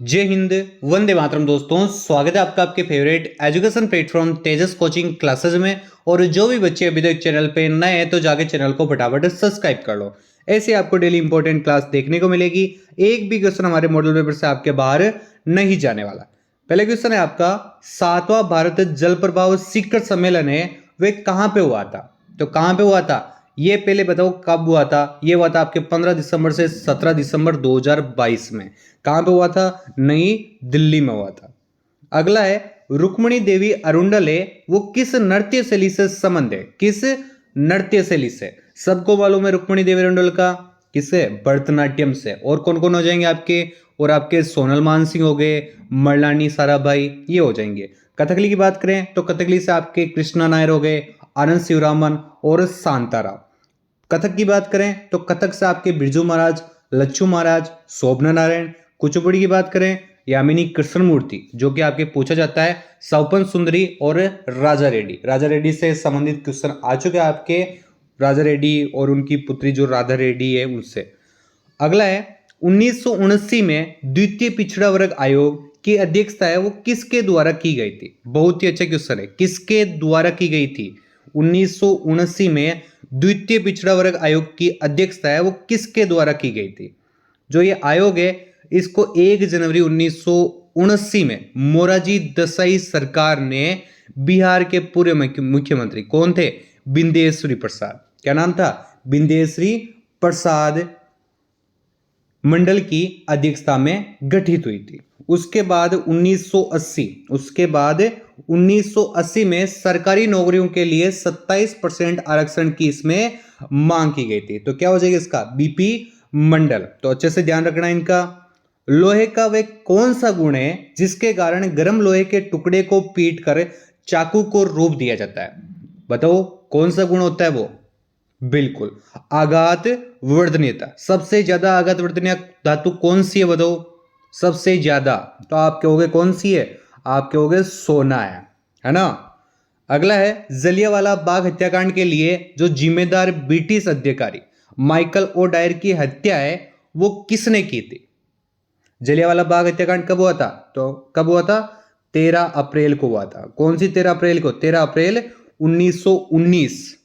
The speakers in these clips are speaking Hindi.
जय हिंद, वंदे मातरम। दोस्तों, स्वागत है आपका आपके फेवरेट एजुकेशन प्लेटफॉर्म तेजस कोचिंग क्लासेस में। और जो भी बच्चे अभी तक चैनल पे नए हैं तो जाके चैनल को फटाफट सब्सक्राइब कर लो। ऐसे आपको डेली इंपॉर्टेंट क्लास देखने को मिलेगी। एक भी क्वेश्चन हमारे मॉडल पेपर से आपके बाहर नहीं जाने वाला। पहले क्वेश्चन है आपका, 7वां भारत जल प्रभाव शिखर सम्मेलन है वे कहाँ पे हुआ था? तो कहाँ पे हुआ था ये पहले बताओ, कब हुआ था? ये हुआ था आपके 15 दिसंबर से 17 दिसंबर 2022 में। कहां पे हुआ था? नई दिल्ली में हुआ था। अगला है, रुक्मणी देवी अरुंडले वो किस नृत्य शैली से संबंध है? किस नृत्य शैली से? सबको मालूम है रुक्मणी देवी अरुंडल का किससे? भरतनाट्यम से। और कौन कौन हो जाएंगे आपके? और आपके सोनल मानसिंह हो गए, मरलानी साराभाई, ये हो जाएंगे। कथकली की बात करें तो कथकली से आपके कृष्णा नायर हो गए, आनंद शिवरामन और शांताराम। कथक की बात करें तो कथक से आपके बिरजू महाराज, लच्छू महाराज, शोभना नारायण। कुचिपुड़ी की बात करें, यामिनी कृष्णमूर्ति, जो कि आपके पूछा जाता है सौपन सुंदरी और राजा रेड्डी। राजा रेड्डी से संबंधित क्वेश्चन आ चुके हैं आपके, राजा रेड्डी और उनकी पुत्री जो राधा रेड्डी है उनसे। अगला है, 1979 में द्वितीय पिछड़ा वर्ग आयोग की अध्यक्षता है वो किसके द्वारा की गई थी? बहुत ही अच्छा क्वेश्चन है, किसके द्वारा की गई थी? 1979 में द्वितीय पिछड़ा वर्ग आयोग की अध्यक्षता है वो किसके द्वारा की गई थी? जो ये आयोग है इसको 1 जनवरी 1979 में मोरारजी देसाई सरकार ने बिहार के पूर्व मुख्यमंत्री कौन थे? बिंदेश्वरी प्रसाद। क्या नाम था? बिंदेश्वरी प्रसाद मंडल की अध्यक्षता में गठित हुई थी। उसके बाद 1980 में सरकारी नौकरियों के लिए 27% आरक्षण की इसमें मांग की गई थी। तो क्या हो जाएगा इसका? बीपी मंडल। तो अच्छे से ध्यान रखना इनका। लोहे का वह कौन सा गुण है जिसके कारण गर्म लोहे के टुकड़े को पीट कर चाकू को रूप दिया जाता है? बताओ कौन सा गुण होता है वो? बिल्कुल, आघात वर्धनीयता। सबसे ज्यादा आघात वर्धनीय धातु कौन सी है बताओ? सबसे ज्यादा तो आप कहोगे कौन सी है? आप कहोगे सोना है ना। अगला है, जलियांवाला बाग हत्याकांड के लिए जो जिम्मेदार ब्रिटिश अधिकारी माइकल ओ डायर की हत्या है वो किसने की थी? जलियांवाला बाग हत्याकांड कब हुआ था? तो कब हुआ था? 13 अप्रैल को हुआ था। कौन सी 13 अप्रैल को? 13 अप्रैल 1919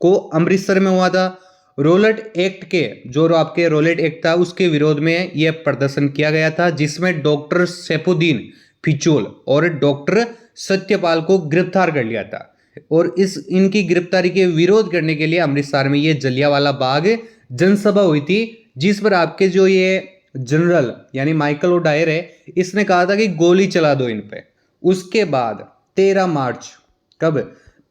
को अमृतसर में हुआ था। रोलेट एक्ट के जो आपके रोलेट एक्ट था उसके विरोध में यह प्रदर्शन किया गया था, जिसमें डॉक्टर सैफुद्दीन फिचूल और डॉक्टर सत्यपाल को गिरफ्तार कर लिया था। और इनकी गिरफ्तारी के विरोध करने के लिए अमृतसर में यह जलियांवाला बाग जनसभा हुई थी, जिस पर आपके जो ये जनरल यानी माइकल ओडायर है इसने कहा था कि गोली चला दो इन पे। उसके बाद 13 मार्च, कब?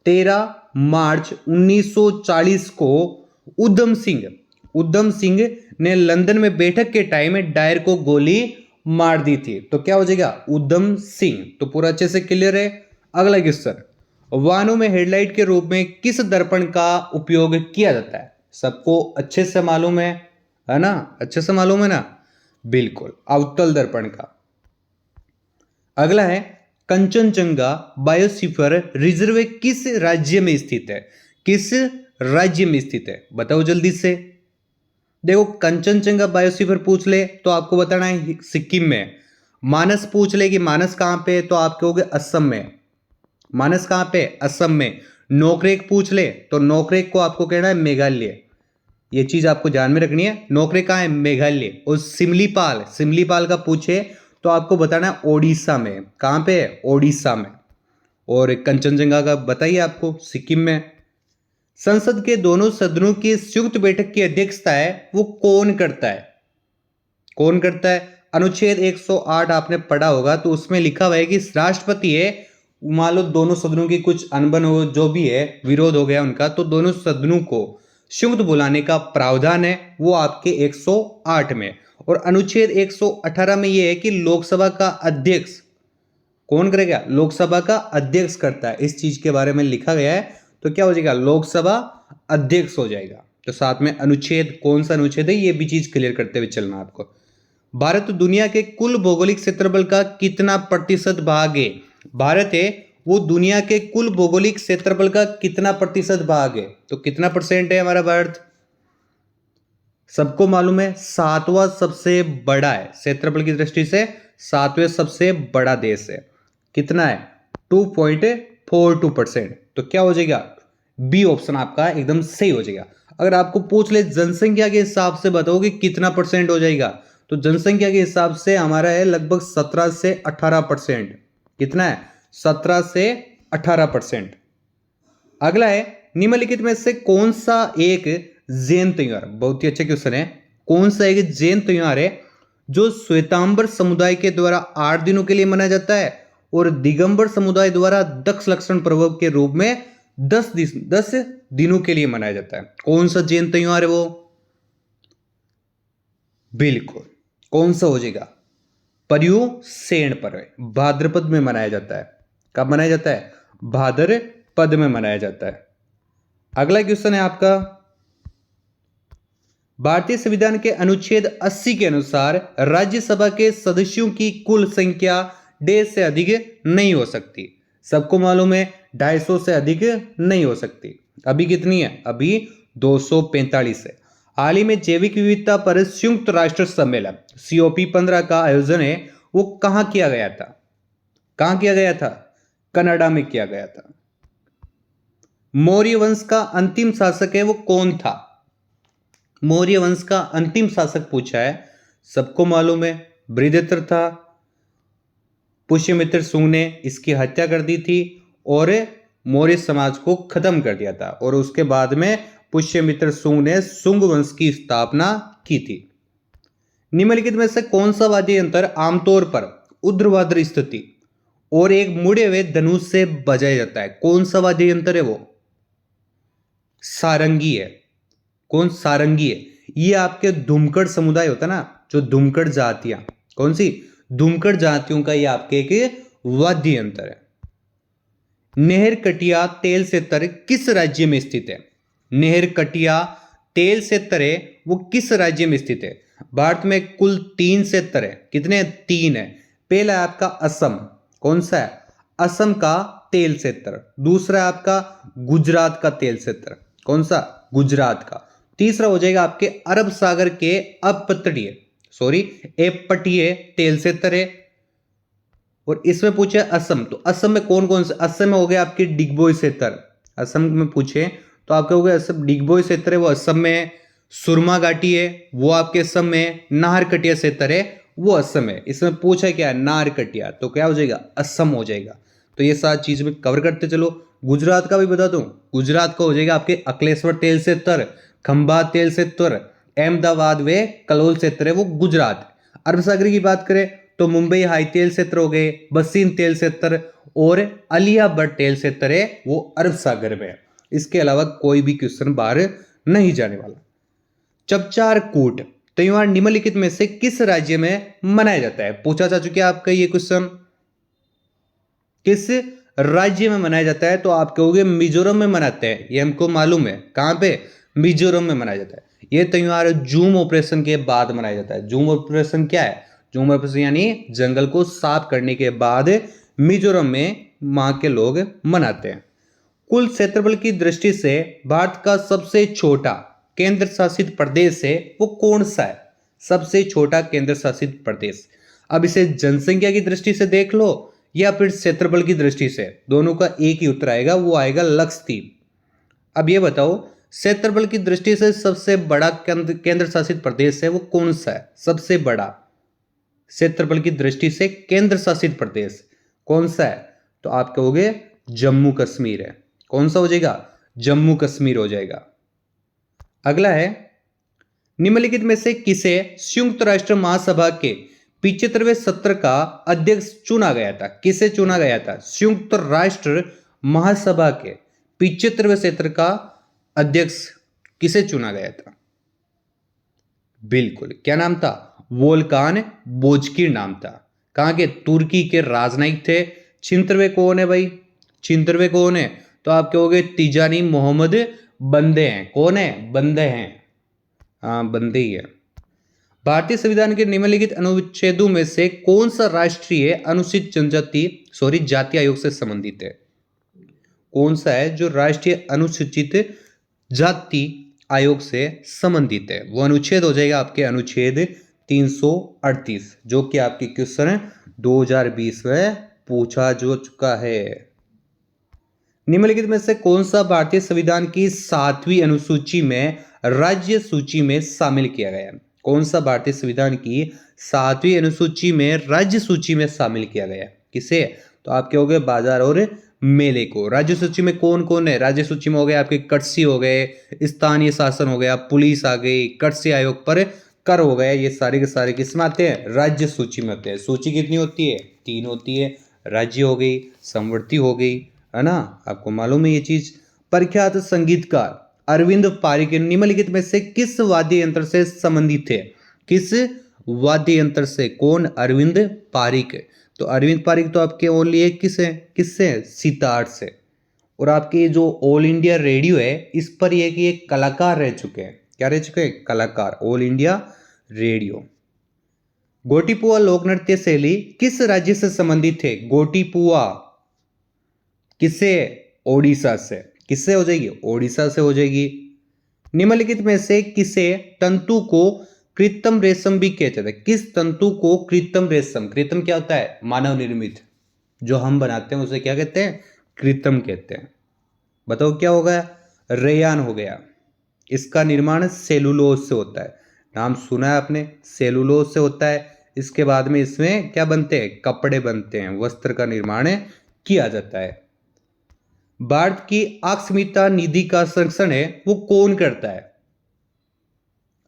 13 मार्च 1940 को उधम सिंह ने लंदन में बैठक के टाइम में डायर को गोली मार दी थी। तो क्या हो जाएगा? उधम सिंह। तो पूरा अच्छे से क्लियर है। अगला क्वेश्चन, वाहनों में हेडलाइट के रूप में किस दर्पण का उपयोग किया जाता है? सबको अच्छे से मालूम है ना? अच्छे से मालूम है ना? बिल्कुल, अवतल दर्पण का। अगला है, कंचनजंगा बायोस्फीयर रिजर्व किस राज्य में स्थित है? किस राज्य में स्थित है? बताओ जल्दी से। देखो, कंचनजंगा बायोस्फीयर पूछ ले तो आपको बताना है सिक्किम में। मानस पूछ ले कि मानस कहां पे है तो आप कहोगे असम में। मानस कहां पे? असम में। नोकरेक पूछ ले तो नोकरेक को आपको कहना है मेघालय। ये चीज आपको ध्यान में रखनी है। नोकरेक कहां है? मेघालय। और सिमलीपाल का पूछे तो आपको बताना है ओडिशा में। कहां पे है? ओडिशा में। और कंचनजंगा का बताइए आपको, सिक्किम में। संसद के दोनों सदनों की संयुक्त बैठक की अध्यक्षता है वो कौन करता है? कौन करता है? अनुच्छेद 108 आपने पढ़ा होगा तो उसमें लिखा हुआ है कि राष्ट्रपति है। मान लो दोनों सदनों की कुछ अनबन हो, जो भी है, विरोध हो गया उनका, तो दोनों सदनों को संयुक्त बुलाने का प्रावधान है वो आपके 108 में। और अनुच्छेद 118 में यह है कि लोकसभा का अध्यक्ष कौन करेगा? लोकसभा का अध्यक्ष करता है। इस चीज के बारे में लिखा गया है। तो क्या हो जाएगा? लोकसभा अध्यक्ष हो जाएगा। तो साथ में अनुच्छेद, कौन सा अनुच्छेद है ये भी चीज क्लियर करते हुए चलना आपको। भारत दुनिया के कुल भौगोलिक क्षेत्रफल का कितना प्रतिशत भाग है? भारत है वो दुनिया के कुल भौगोलिक क्षेत्रफल का कितना प्रतिशत भाग है? तो कितना परसेंट है हमारा भारत? सबको मालूम है 7वां सबसे बड़ा है क्षेत्रफल की दृष्टि से, सातवें सबसे बड़ा देश है। कितना है? 2.42%। तो क्या हो जाएगा? बी ऑप्शन आपका एकदम सही हो जाएगा। अगर आपको पूछ ले जनसंख्या के हिसाब से बताओ कि कितना परसेंट हो जाएगा, तो जनसंख्या के हिसाब से हमारा है लगभग 17 से 18%। कितना है? 17 से 18%। अगला है, निम्नलिखित में से कौन सा एक जैन त्योहार, बहुत ही अच्छा क्वेश्चन है, कौन सा एक जैन त्योहार है जो श्वेतांबर समुदाय के द्वारा 8 दिनों के लिए मनाया जाता है और दिगंबर समुदाय द्वारा दक्ष लक्षण पर्व के रूप में 10 दिनों के लिए मनाया जाता है? कौन सा जैन त्योहार है वो? बिल्कुल, कौन सा हो जाएगा? पर्युषेण पर्व भाद्रपद में मनाया जाता है। कब मनाया जाता है? भाद्रपद में मनाया जाता है। अगला क्वेश्चन है आपका, भारतीय संविधान के अनुच्छेद 80 के अनुसार राज्यसभा के सदस्यों की कुल संख्या 150 से अधिक नहीं हो सकती। सबको मालूम है 250 से अधिक नहीं हो सकती। अभी कितनी है? अभी 245 है। हाल ही में जैविक विविधता पर संयुक्त राष्ट्र सम्मेलन COP15 का आयोजन है, वो कहां किया गया था? कहां किया गया था? कनाडा में किया गया था। मौर्य वंश का अंतिम शासक है वो कौन था? मौर्य वंश का अंतिम शासक पूछा है, सबको मालूम है बृहदत्तर था। पुष्यमित्र शुंग ने इसकी हत्या कर दी थी और मौर्य समाज को खत्म कर दिया था, और उसके बाद में पुष्यमित्र शुंग ने शुंग वंश की स्थापना की थी। निम्नलिखित में से कौन सा वाद्य यंत्र आमतौर पर ऊर्ध्वाधर स्थिति और एक मुड़े हुए धनुष से बजाया जाता है? कौन सा वाद्य यंत्र है वो? सारंगी है। कौन? सारंगी है। ये आपके धुमकड़ समुदाय होता है ना, जो धुमकड़ जातियां, कौन सी? धुमकड़ जातियों का ये आपके एक वाद्य यंत्र है। नेहर कटिया तेल क्षेत्र किस राज्य में स्थित है? नेहर कटिया तेल क्षेत्र है वो किस राज्य में स्थित है? भारत में कुल 3 क्षेत्र है। कितने? 3 है। पहला है आपका असम। कौन सा है? असम का तेल क्षेत्र। दूसरा है आपका गुजरात का तेल क्षेत्र। कौन सा? गुजरात का। तीसरा हो जाएगा आपके अरब सागर के अपतटीय तेल क्षेत्र है। और इसमें पूछे असम, तो असम में कौन कौन से? असम में हो गया आपके डिगबोई क्षेत्र। असम में पूछे तो आपके हो गया असम डिगबोई क्षेत्र है वो असम में। सुरमा घाटी है वो आपके असम में। नाहरकटिया क्षेत्र है वो असम है। इसमें पूछा क्या है? नाहरकटिया, तो क्या हो जाएगा? असम हो जाएगा। तो ये सारी चीज में कवर करते चलो। गुजरात का भी बता दूं, गुजरात का हो जाएगा आपके अकलेश्वर तेल क्षेत्र, खंभात तेल क्षेत्र, अहमदाबाद व कलोल क्षेत्र है वो गुजरात। अरब सागर की बात करें तो मुंबई हाई तेल क्षेत्र हो गए, बसीन तेल क्षेत्र और अलियाबट तेल क्षेत्र है वो अरब सागर में है। इसके अलावा कोई भी क्वेश्चन बाहर नहीं जाने वाला। चपचार कूट त्योहार निम्नलिखित में से किस राज्य में मनाया जाता है? पूछा जा चुका है आपका ये क्वेश्चन, किस राज्य में मनाया जाता है? तो आप कहोगे मिजोरम में मनाते हैं, ये हमको मालूम है। कहां पे? मिजोरम में मनाया जाता है। यह त्योहार जूम ऑपरेशन के बाद मनाया जाता है। जूम ऑपरेशन क्या है? जूम ऑपरेशन यानी जंगल को साफ करने के बाद मिजोरम में वहां के लोग मनाते हैं। कुल क्षेत्रफल की दृष्टि से भारत का सबसे छोटा केंद्र शासित प्रदेश है वो कौन सा है? सबसे छोटा केंद्र शासित प्रदेश। अब इसे जनसंख्या की दृष्टि से देख लो या फिर क्षेत्रफल की दृष्टि से, दोनों का एक ही उत्तर आएगा, वो आएगा लक्षद्वीप। अब ये बताओ क्षेत्रफल की दृष्टि से सबसे बड़ा केंद्र शासित प्रदेश है वो कौन सा है? सबसे बड़ा क्षेत्रफल की दृष्टि से केंद्र शासित प्रदेश कौन सा है? तो आप कहोगे जम्मू कश्मीर है। कौन सा हो जाएगा? जम्मू कश्मीर हो जाएगा। अगला है, निम्नलिखित में से किसे संयुक्त राष्ट्र महासभा के 75वें सत्र का अध्यक्ष चुना गया था? किसे चुना गया था? संयुक्त राष्ट्र महासभा के 75वें सत्र का अध्यक्ष किसे चुना गया था? बिल्कुल, क्या नाम था? वोल्कान बोजकिर नाम था। कहां के? तुर्की के राजनयिक थे। 76वें कौन है भाई? 76वें कौन है? तो आप कहोगे तिजानी मोहम्मद बंदे हैं। कौन है? बंदे हैं। हाँ, बंदे ही है। भारतीय संविधान के निम्नलिखित अनुच्छेदों में से कौन सा राष्ट्रीय अनुसूचित जनजाति जाति आयोग से संबंधित है? कौन सा है जो राष्ट्रीय अनुसूचित जाति आयोग से संबंधित है? वो अनुच्छेद हो जाएगा आपके अनुच्छेद 338, जो कि आपके क्वेश्चन 2020 में पूछा जो चुका है। निम्नलिखित में से कौन सा भारतीय संविधान की 7वीं अनुसूची में राज्य सूची में शामिल किया गया है? कौन सा भारतीय संविधान की 7वीं अनुसूची में राज्य सूची में शामिल किया गया? किसे? तो आपके हो गए बाजार और मेले को। राज्य सूची में कौन कौन है? राज्य सूची में हो गए आपके कृषि हो गए, स्थानीय शासन हो गया, पुलिस आ गई, कृषि आयोग पर कर हो गए, ये सारे के सारे किसमें आते हैं? राज्य सूची में होते हैं। सूची कितनी होती है? 3 होती है। राज्य हो गई, समवर्ती हो गई, है ना, आपको मालूम है ये चीज। प्रख्यात संगीतकार अरविंद पारिक निम्नलिखित में से किस वाद्य यंत्र से संबंधित थे? किस वाद्य यंत्र से? कौन? अरविंद पारिक। तो अरविंद पारिक तो आपके ओनली है किससे? सितार से। और आपके जो ऑल इंडिया रेडियो है इस पर ये कलाकार रह चुके हैं। क्या रह चुके हैं? कलाकार। All India radio. गोटीपुआ लोक नृत्य शैली किस राज्य से संबंधित है? गोटीपुआ किससे? ओडिशा से। किससे हो जाएगी? ओडिशा से हो जाएगी। निम्नलिखित में से किसे तंतु को कृत्रिम रेशम भी कहते थे? किस तंतु को कृत्रिम रेशम? कृत्रिम क्या होता है? मानव निर्मित। जो हम बनाते हैं उसे क्या कहते हैं? कृत्रिम कहते हैं। बताओ क्या हो गया? रेयान हो गया। इसका निर्माण सेलुलोज से होता है। नाम सुना है आपने, सेलुलोज से होता है। इसके बाद में इसमें क्या बनते हैं? कपड़े बनते हैं, वस्त्र का निर्माण किया जाता है। भारत की आकस्मिकता निधि का संरक्षण है वो कौन करता है?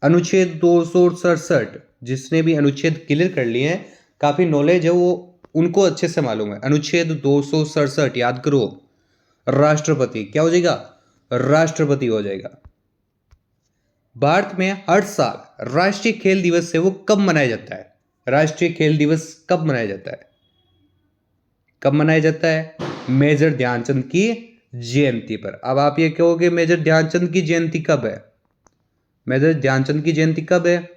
अनुच्छेद 267। जिसने भी अनुच्छेद क्लियर कर लिए हैं, काफी नॉलेज है वो, उनको अच्छे से मालूम है। अनुच्छेद 267 याद करो। राष्ट्रपति क्या हो जाएगा? राष्ट्रपति हो जाएगा। भारत में हर साल राष्ट्रीय खेल दिवस है वो कब मनाया जाता है? राष्ट्रीय खेल दिवस कब मनाया जाता है? कब मनाया जाता है? मेजर ध्यानचंद की जयंती पर। अब आप ये कहोगे मेजर ध्यानचंद की जयंती कब है? मेजर ध्यानचंद की जयंती कब है?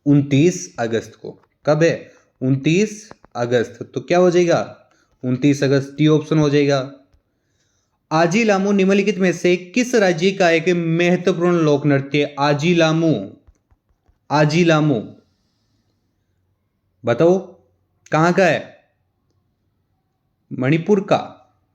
29 अगस्त को। कब है? 29 अगस्त। तो क्या हो जाएगा? 29 अगस्त टी ऑप्शन हो जाएगा। आजीलामू निम्नलिखित में से किस राज्य का एक महत्वपूर्ण लोक नृत्य? आजीलामू। आजीलामू बताओ कहां का है? मणिपुर का?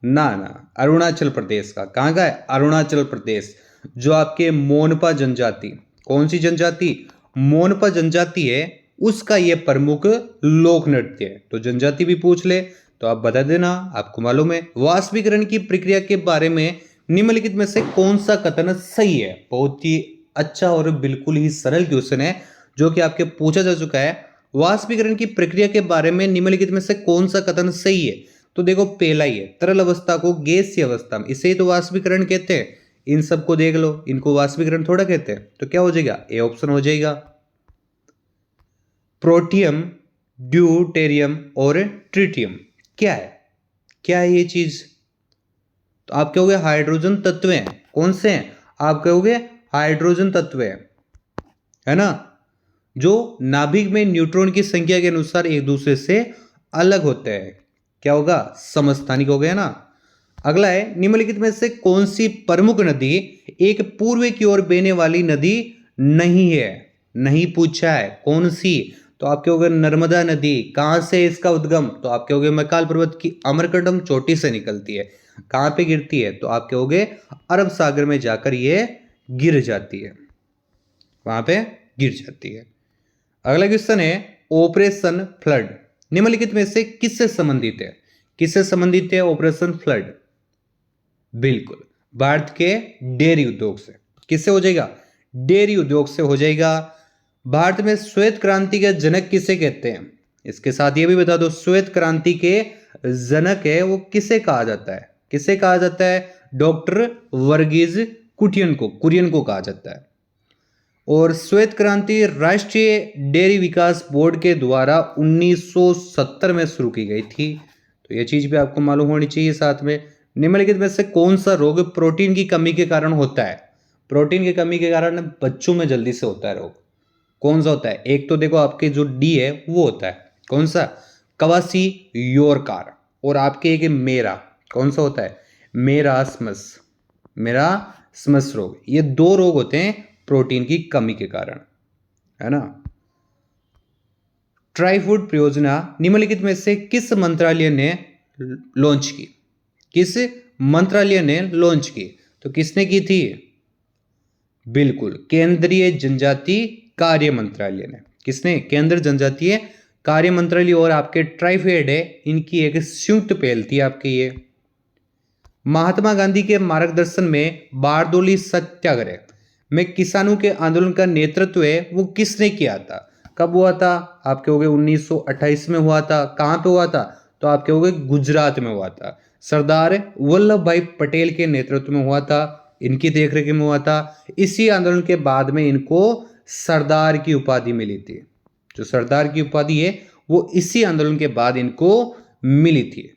ना, अरुणाचल प्रदेश का। कहां का है? अरुणाचल प्रदेश। जो आपके मोनपा जनजाति, कौन सी जनजाति? मोनपा जनजाति है, उसका यह प्रमुख लोक नृत्य है। तो जनजाति भी पूछ ले तो आप बता देना, आपको मालूम है। वाष्पीकरण की प्रक्रिया के बारे में निम्नलिखित में से कौन सा कथन सही है? बहुत ही अच्छा और बिल्कुल ही सरल क्वेश्चन है जो कि आपके पूछा जा चुका है। वाष्पीकरण की प्रक्रिया के बारे में निम्नलिखित में से कौन सा कथन सही है? तो देखो पहला ही है, तरल अवस्था को गैसीय अवस्था में, इसे ही तो वाष्पीकरण कहते हैं। इन सबको देख लो, इनको वाष्पीकरण थोड़ा कहते हैं। तो क्या हो जाएगा? ए ऑप्शन हो जाएगा। प्रोटियम, ड्यूटेरियम और ट्रिटियम क्या है? क्या है ये चीज? तो आप कहोगे हाइड्रोजन तत्व हैं। कौन से हैं? आप कहोगे हाइड्रोजन तत्व है ना, जो नाभिक में न्यूट्रॉन की संख्या के अनुसार एक दूसरे से अलग होते हैं। क्या होगा? समस्थानिक हो गया ना। अगला है, निम्नलिखित में से कौन सी प्रमुख नदी एक पूर्व की ओर बहने वाली नदी नहीं है? नहीं पूछा है, कौन सी? तो आप कहोगे नर्मदा नदी। कहां से इसका उद्गम? तो आप कहोगे मैकाल पर्वत की अमरकंटम चोटी से निकलती है। कहां पे गिरती है? तो आप कहोगे अरब सागर में जाकर ये गिर जाती है, वहां पे गिर जाती है। अगला क्वेश्चन है, ऑपरेशन फ्लड निम्नलिखित में से किससे संबंधित है? किससे संबंधित है ऑपरेशन फ्लड? बिल्कुल भारत के डेयरी उद्योग से। किससे हो जाएगा? डेयरी उद्योग से हो जाएगा। भारत में श्वेत क्रांति के जनक किसे कहते हैं? इसके साथ ये भी बता दो, श्वेत क्रांति के जनक है वो किसे कहा जाता है? किसे कहा जाता है? डॉक्टर वर्गीज कुरियन को कहा जाता है। और श्वेत क्रांति राष्ट्रीय डेयरी विकास बोर्ड के द्वारा 1970 में शुरू की गई थी। तो ये चीज भी आपको मालूम होनी चाहिए। साथ में निम्नलिखित में से कौन सा रोग प्रोटीन की कमी के कारण होता है? प्रोटीन की कमी के कारण बच्चों में जल्दी से होता है रोग। कौन सा होता है? एक तो देखो आपके जो डी है वो होता है, कौन सा? कवासी योरकार। और आपके एक मेरा, कौन सा होता है? मेरास्मस रोग। ये दो रोग होते हैं प्रोटीन की कमी के कारण, है ना। ट्राई फूड परियोजना निम्नलिखित में से किस मंत्रालय ने लॉन्च की? किस मंत्रालय ने लॉन्च की? तो किसने की थी? बिल्कुल, केंद्रीय जनजातीय कार्य मंत्रालय ने। किसने? केंद्र जनजातीय कार्य मंत्रालय और आपके ट्राइफेड है, इनकी एक संयुक्त पहल थी आपके ये। महात्मा गांधी के मार्गदर्शन में बारडोली सत्याग्रह में किसानों के आंदोलन का नेतृत्व है वो किसने किया था? कब हुआ था? आपके हो गए 1928 में हुआ था। कहां पे हुआ था? तो आपके हो गए गुजरात में हुआ था। सरदार वल्लभ भाई पटेल के नेतृत्व में हुआ था, इनकी देखरेख में हुआ था। इसी आंदोलन के बाद में इनको सरदार की उपाधि मिली थी। जो सरदार की उपाधि है वो इसी आंदोलन के बाद इनको मिली थी।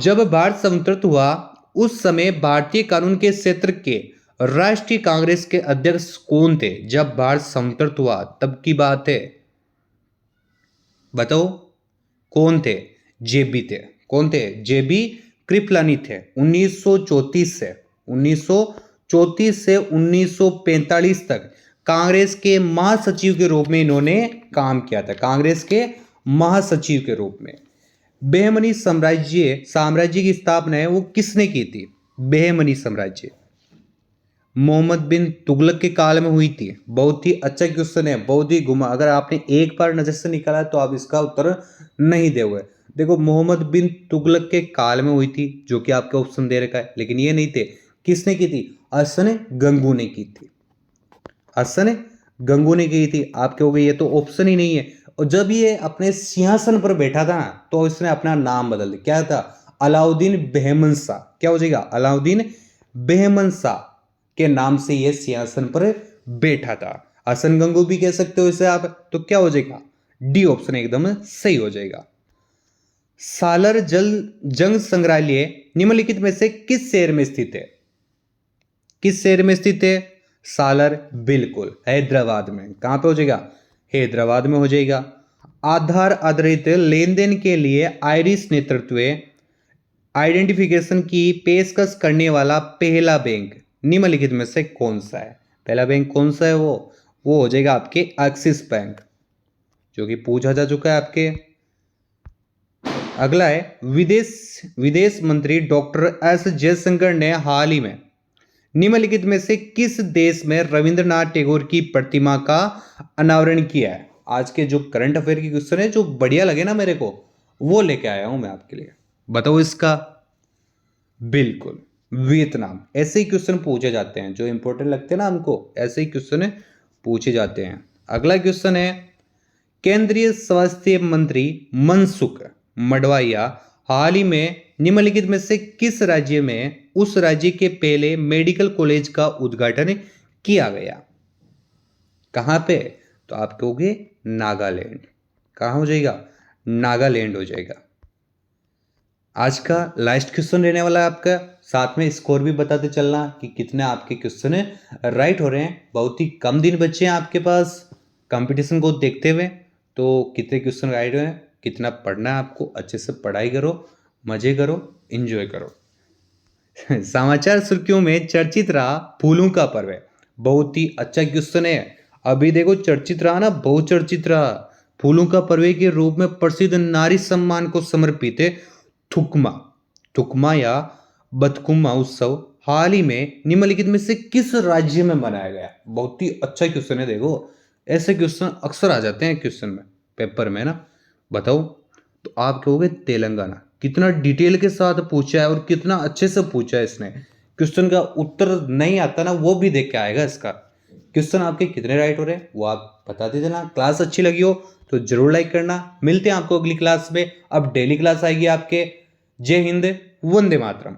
जब भारत स्वतंत्र हुआ उस समय भारतीय कानून के क्षेत्र के राष्ट्रीय कांग्रेस के अध्यक्ष कौन थे? जब भारत स्वतंत्र हुआ तब की बात है, बताओ कौन थे? जेबी थे। कौन थे? जेबी कृपलानी थे। 1934 से 1945 तक कांग्रेस के महासचिव के रूप में इन्होंने काम किया था। कांग्रेस के महासचिव के रूप में। बेहमनी साम्राज्य की स्थापना है वो किसने की थी? बेहमनी साम्राज्य मोहम्मद बिन तुगलक के काल में हुई थी। बहुत ही अच्छा क्वेश्चन है, बहुत ही घुमा। अगर आपने एक बार नजर से निकाला तो आप इसका उत्तर नहीं दोगे। देखो, मोहम्मद बिन तुगलक के काल में हुई थी, जो कि आपके ऑप्शन दे रखा है, लेकिन ये नहीं थे। किसने की थी? हसन गंगू ने की थी। हसन गंगू ने की थी। आपके हो गए, ये तो ऑप्शन ही नहीं है। और जब ये अपने सिंहासन पर बैठा था तो इसने अपना नाम बदल दिया। क्या था? अलाउद्दीन बेहमन शाह। क्या हो जाएगा? अलाउद्दीन बेहमन शाह के नाम से यह सिंहासन पर बैठा था। हसन गंगू भी कह सकते हो इसे आप। तो क्या हो जाएगा? डी ऑप्शन एकदम सही हो जाएगा। सालर जंग संग्रहालय निम्नलिखित में से किस शहर में स्थित है? किस शहर में स्थित है? सालर, बिल्कुल हैदराबाद में। कहां पे हो जाएगा? हैदराबाद में हो जाएगा। आधार आधारित लेन देन के लिए आयरिश नेतृत्व आइडेंटिफिकेशन की पेशकश करने वाला पहला बैंक निम्नलिखित में से कौन सा है? पहला बैंक कौन सा है? वो हो जाएगा आपके एक्सिस बैंक, जो कि पूछा जा चुका है आपके। अगला है विदेश मंत्री डॉक्टर एस जयशंकर ने हाल ही में निम्नलिखित में से किस देश में रविंद्रनाथ टैगोर की प्रतिमा का अनावरण किया है? आज के जो करंट अफेयर की क्वेश्चन है, जो बढ़िया लगे ना मेरे को, वो लेके आया हूं मैं आपके लिए। बताओ इसका। बिल्कुल वियतनाम। ऐसे ही क्वेश्चन पूछे जाते हैं, जो इंपॉर्टेंट लगते हैं ना हमको, ऐसे ही क्वेश्चन पूछे जाते हैं। अगला क्वेश्चन है, केंद्रीय स्वास्थ्य मंत्री मनसुख मंडाविया हाल ही में निम्नलिखित में से किस राज्य में उस राज्य के पहले मेडिकल कॉलेज का उद्घाटन किया गया? कहां पे? तो आप कहोगे नागालैंड। कहां हो जाएगा? नागालैंड हो जाएगा। आज का लास्ट क्वेश्चन रहने वाला है आपका। साथ में स्कोर भी बताते चलना कि कितने आपके क्वेश्चन राइट हो रहे हैं। बहुत ही कम दिन बचे हैं आपके पास कंपटीशन को देखते हुए, तो कितने क्वेश्चन राइट हुए हैं, कितना पढ़ना है आपको। अच्छे से पढ़ाई करो, मजे करो, एंजॉय करो। समाचार सुर्खियों में चर्चित रहा फूलों का पर्व है। बहुत ही अच्छा क्वेश्चन है। अभी देखो, चर्चित रहा ना, बहुत चर्चित रहा। फूलों का पर्व के रूप में प्रसिद्ध नारी सम्मान को समर्पित है थुकमा या बथकुमा उत्सव हाल ही में निम्नलिखित में से किस राज्य में मनाया गया? बहुत ही अच्छा क्वेश्चन है। देखो, ऐसे क्वेश्चन अक्सर आ जाते हैं क्वेश्चन में, पेपर में ना। बताओ, तो आप कहोगे तेलंगाना। कितना डिटेल के साथ पूछा है और कितना अच्छे से पूछा है इसने। क्वेश्चन का उत्तर नहीं आता ना, वो भी देख के आएगा इसका। क्वेश्चन आपके कितने राइट हो रहे हैं वो आप बताते चलना। क्लास अच्छी लगी हो तो जरूर लाइक करना। मिलते हैं आपको अगली क्लास में। अब डेली क्लास आएगी आपके। जय हिंद, वंदे मातरम।